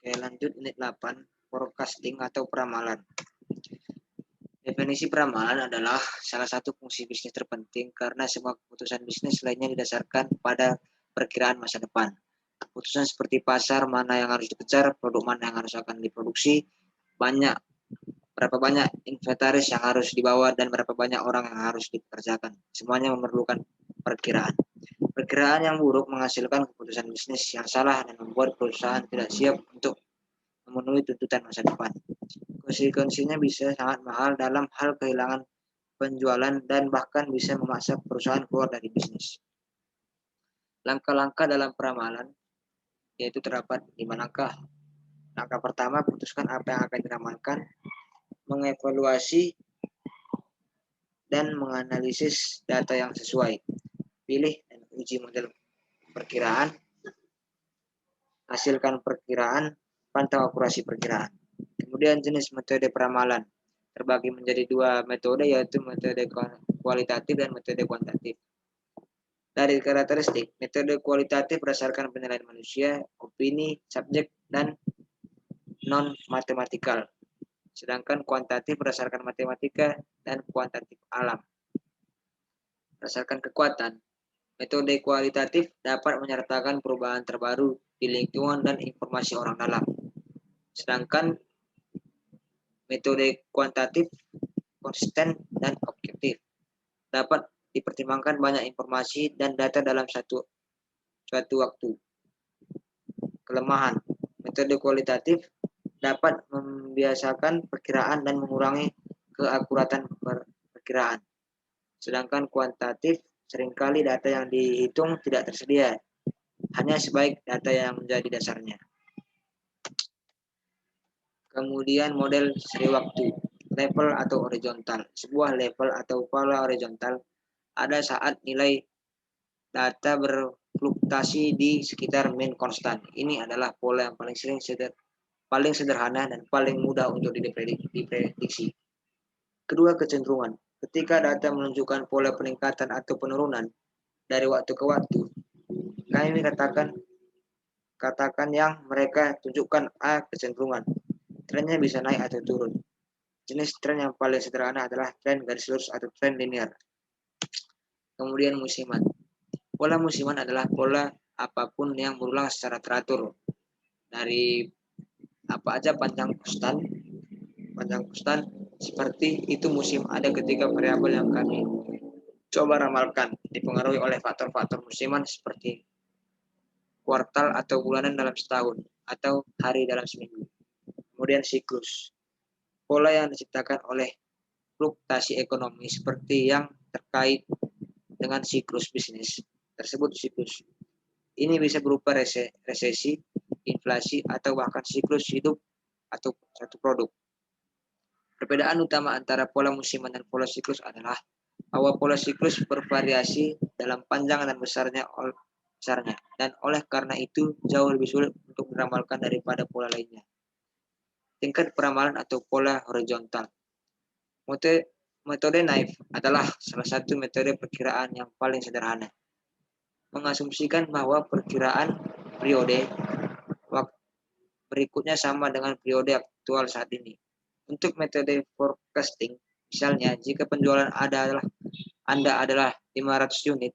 Oke, lanjut unit 8, forecasting atau peramalan. Definisi peramalan adalah salah satu fungsi bisnis terpenting karena semua keputusan bisnis lainnya didasarkan pada perkiraan masa depan. Keputusan seperti pasar mana yang harus dikejar, produk mana yang harus akan diproduksi, berapa banyak inventaris yang harus dibawa, dan berapa banyak orang yang harus dipekerjakan. Semuanya memerlukan perkiraan. Perkiraan yang buruk menghasilkan keputusan bisnis yang salah dan membuat perusahaan tidak siap untuk memenuhi tuntutan masa depan. Konsekuensinya bisa sangat mahal dalam hal kehilangan penjualan dan bahkan bisa memaksa perusahaan keluar dari bisnis. Langkah-langkah dalam peramalan yaitu terdapat 5 langkah. Langkah pertama, putuskan apa yang akan diramalkan, mengevaluasi dan menganalisis data yang sesuai. Pilih dan uji model perkiraan, hasilkan perkiraan, pantau akurasi perkiraan. Kemudian jenis metode peramalan terbagi menjadi 2 metode, yaitu metode kualitatif dan metode kuantitatif. Dari karakteristik, metode kualitatif berdasarkan penilaian manusia, opini, subjek, dan non-matematikal. Sedangkan kuantitatif berdasarkan matematika dan kuantitatif alam. Berdasarkan kekuatan, metode kualitatif dapat menyertakan perubahan terbaru di lingkungan dan informasi orang dalam. Sedangkan metode kuantitatif konsisten dan objektif, dapat dipertimbangkan banyak informasi dan data dalam suatu waktu. Kelemahan, metode kualitatif dapat membiasakan perkiraan dan mengurangi keakuratan perkiraan. Sedangkan kuantitatif seringkali data yang dihitung tidak tersedia, hanya sebaik data yang menjadi dasarnya. Kemudian model seri waktu, level atau horizontal. Sebuah level atau pola horizontal ada saat nilai data berfluktuasi di sekitar mean konstan. Ini adalah pola yang paling sederhana dan paling mudah untuk diprediksi. Kedua, kecenderungan. Ketika data menunjukkan pola peningkatan atau penurunan dari waktu ke waktu, kami katakan yang mereka tunjukkan A, kecenderungan. Trennya bisa naik atau turun. Jenis tren yang paling sederhana adalah tren garis lurus atau tren linear. Kemudian musiman. Pola musiman adalah pola apapun yang berulang secara teratur. Dari apa aja panjang konstan seperti itu musim ada ketika variabel yang kami coba ramalkan dipengaruhi oleh faktor-faktor musiman seperti kuartal atau bulanan dalam setahun atau hari dalam seminggu. Kemudian siklus. Pola yang diciptakan oleh fluktuasi ekonomi seperti yang terkait dengan siklus bisnis tersebut siklus. Ini bisa berupa resesi, inflasi, atau bahkan siklus hidup atau satu produk. Perbedaan utama antara pola musiman dan pola siklus adalah bahwa pola siklus bervariasi dalam panjang dan besarnya, dan oleh karena itu jauh lebih sulit untuk diramalkan daripada pola lainnya. Tingkat peramalan atau pola horizontal. Metode Naive adalah salah satu metode perkiraan yang paling sederhana. Mengasumsikan bahwa perkiraan periode berikutnya sama dengan periode aktual saat ini. Untuk metode forecasting, misalnya jika penjualan Anda adalah 500 unit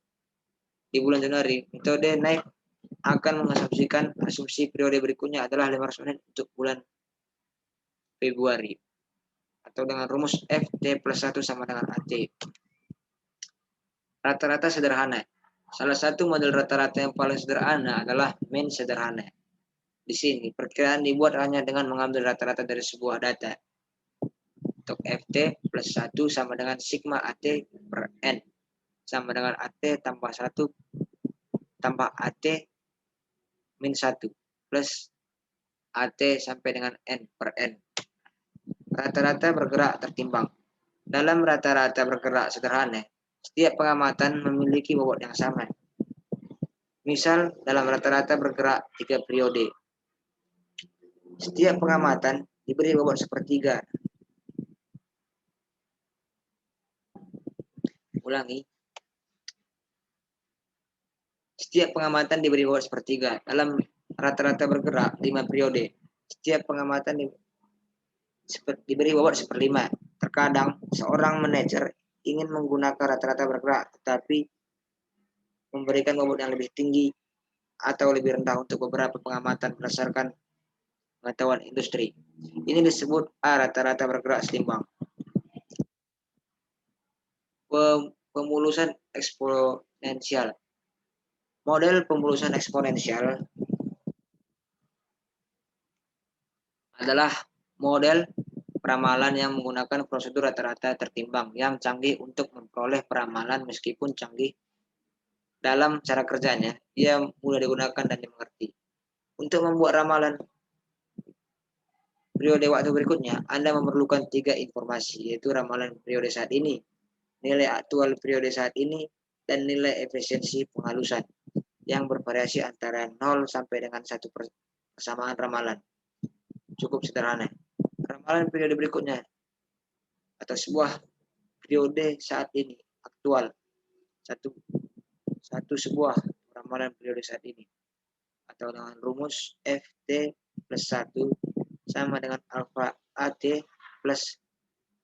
di bulan Januari, metode Naive akan mengasumsikan asumsi periode berikutnya adalah 500 unit untuk bulan Februari, atau dengan rumus FT plus 1 sama dengan AT. Rata-rata sederhana. Salah satu model rata-rata yang paling sederhana adalah mean sederhana. Di sini, perkiraan dibuat hanya dengan mengambil rata-rata dari sebuah data. Untuk FT plus 1 sama dengan sigma AT per N. Sama dengan AT tambah 1 tambah AT min 1 plus AT sampai dengan N per N. Rata-rata bergerak tertimbang. Dalam rata-rata bergerak sederhana, setiap pengamatan memiliki bobot yang sama. Misal, dalam rata-rata bergerak 3 periode. Setiap pengamatan diberi bobot sepertiga. Ulangi. Setiap pengamatan diberi bobot sepertiga. Dalam rata-rata bergerak 5 periode. Setiap pengamatan diberi bobot 1/5. Terkadang seorang manajer ingin menggunakan rata-rata bergerak, tetapi memberikan bobot yang lebih tinggi atau lebih rendah untuk beberapa pengamatan berdasarkan pengetahuan industri. Ini disebut rata-rata bergerak seimbang. Pemulusan eksponensial. Model pemulusan eksponensial adalah model peramalan yang menggunakan prosedur rata-rata tertimbang yang canggih untuk memperoleh peramalan. Meskipun canggih dalam cara kerjanya, ia mudah digunakan dan dimengerti. Untuk membuat ramalan periode waktu berikutnya, Anda memerlukan 3 informasi, yaitu ramalan periode saat ini, nilai aktual periode saat ini, dan nilai efisiensi penghalusan yang bervariasi antara 0 sampai dengan 1 persamaan ramalan. Cukup sederhana. Ramalan periode berikutnya atau sebuah periode saat ini aktual. Satu sebuah ramalan periode saat ini atau dengan rumus FT plus 1 sama dengan alfa AT plus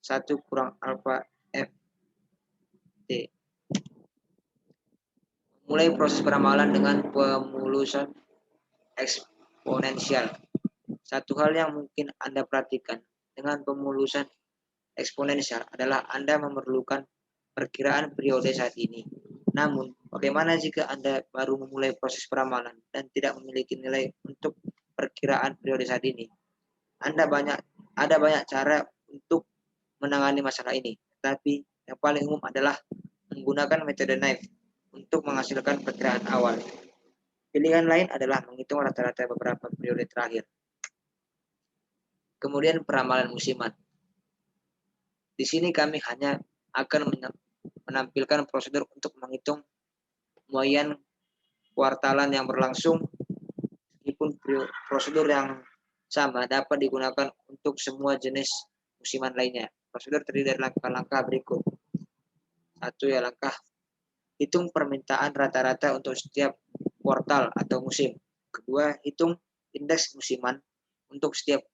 1 kurang alfa FT. Mulai proses peramalan dengan pemulusan eksponensial. Satu hal yang mungkin Anda perhatikan dengan pemulusan eksponensial adalah Anda memerlukan perkiraan periode saat ini. Namun, bagaimana jika Anda baru memulai proses peramalan dan tidak memiliki nilai untuk perkiraan periode saat ini? Ada banyak cara untuk menangani masalah ini, tetapi yang paling umum adalah menggunakan metode naive untuk menghasilkan perkiraan awal. Pilihan lain adalah menghitung rata-rata beberapa periode terakhir. Kemudian peramalan musiman. Di sini kami hanya akan menampilkan prosedur untuk menghitung muayyan kuartalan yang berlangsung, meskipun prosedur yang sama dapat digunakan untuk semua jenis musiman lainnya. Prosedur terdiri dari langkah-langkah berikut. 1. Langkah hitung permintaan rata-rata untuk setiap kuartal atau musim. 2. Hitung indeks musiman untuk setiap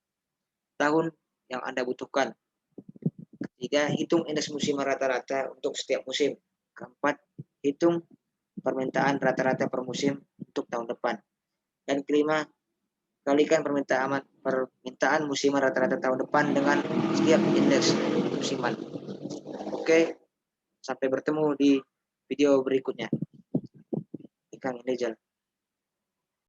tahun yang Anda butuhkan. 3. Hitung indeks musiman rata-rata untuk setiap musim. 4. Hitung permintaan rata-rata per musim untuk tahun depan. Dan 5. Kalikan permintaan musiman rata-rata tahun depan dengan setiap indeks musiman. Oke, sampai bertemu di video berikutnya. Kang Rizal.